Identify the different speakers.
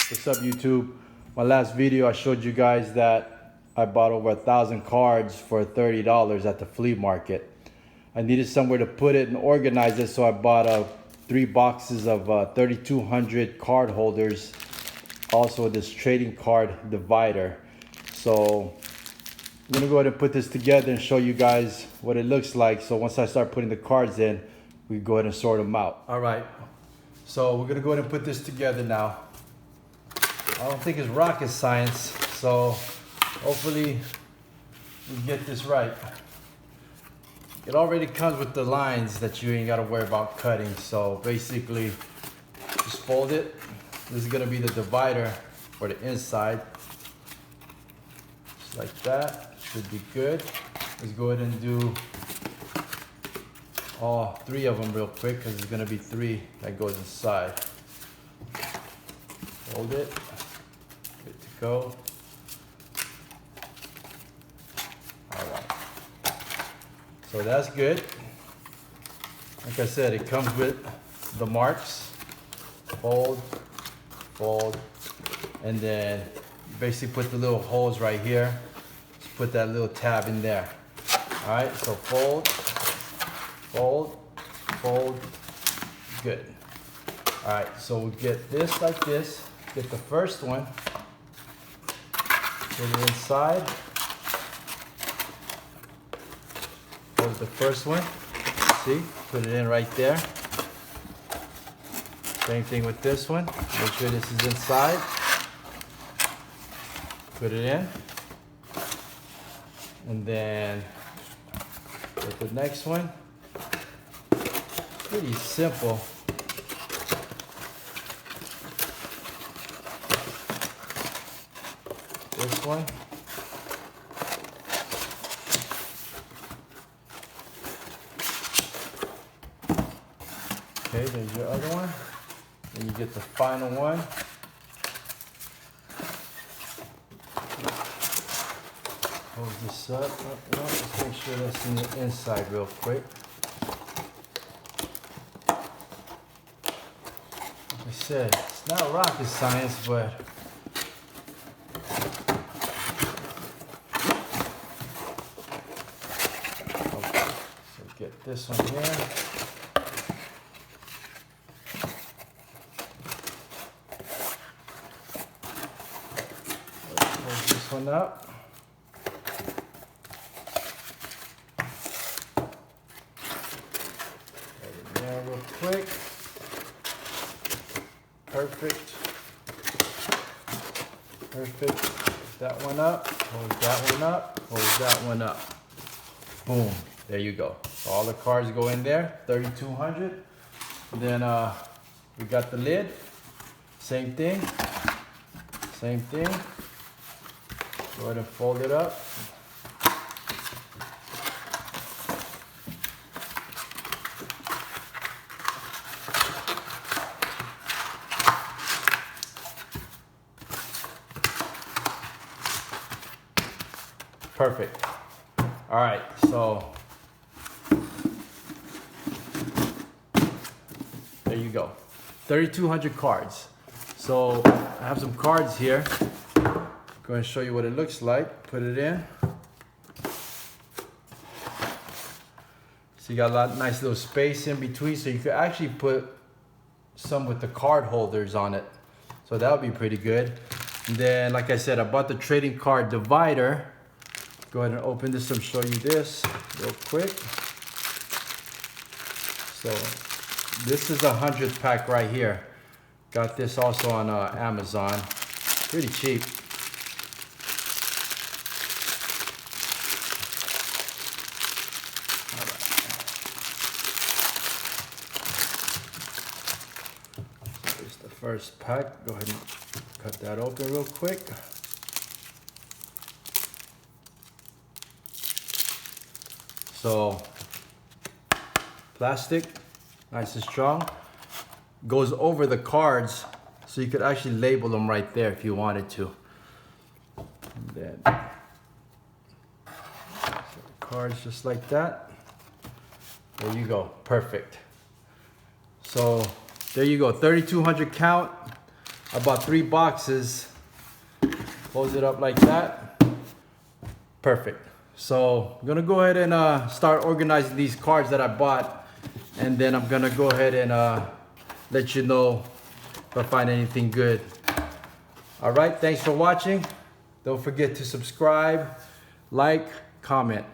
Speaker 1: What's up, YouTube? My last video I showed you guys that I bought over 1,000 cards for $30 at the flea market. I needed somewhere to put it and organize it, so I bought 3 boxes of 3,200 card holders. Also this trading card divider. So I'm gonna go ahead and put this together and show you guys what it looks like. So once I start putting the cards in, we go ahead and sort them out. All right, so we're gonna go ahead and put this together now. I don't think it's rocket science, so hopefully we get this right. It already comes with the lines that you ain't gotta worry about cutting. So basically, just fold it. This is gonna be the divider for the inside. Just like that, should be good. Let's go ahead and do all 3 of them real quick, because it's gonna be 3 that goes inside. Hold it, good to go. All right, so that's good. Like I said, it comes with the marks. Fold, fold, and then you basically put the little holes right here. Just put that little tab in there. All right, so fold, fold, fold, good. All right, so we'll get this like this. Get the first one, put it inside. Hold the first one, see, put it in right there. Same thing with this one, make sure this is inside. Put it in. And then get the next one. Pretty simple. This one. Okay, there's your other one. Then you get the final one. Hold this up. Let's make sure that's in the inside real quick. Like I said, it's not rocket science, but get this one here. Close this one up. Put it in there real quick. Perfect. Perfect. Close that one up. Close that one up. Close that one up. Boom. There you go. So all the cards go in there, 3,200. Then we got the lid. Same thing. Same thing. Go ahead and fold it up. Perfect. All right, so there you go, 3,200 cards. So I have some cards here. Go ahead and show you what it looks like. Put it in. So you got a lot nice little space in between, so you could actually put some with the card holders on it. So that would be pretty good. And then, like I said, I bought the trading card divider. Go ahead and open this and show you this real quick. So this is a 100th pack right here. Got this also on Amazon. Pretty cheap. All right. So here's the first pack. Go ahead and cut that open real quick. So plastic, nice and strong. Goes over the cards, so you could actually label them right there if you wanted to. And then so the cards just like that. There you go, perfect. So there you go, 3,200 count. I bought 3 boxes. Close it up like that. Perfect. So I'm gonna go ahead and start organizing these cards that I bought, and then I'm gonna go ahead and let you know if I find anything good. All right, thanks for watching. Don't forget to subscribe, like, comment.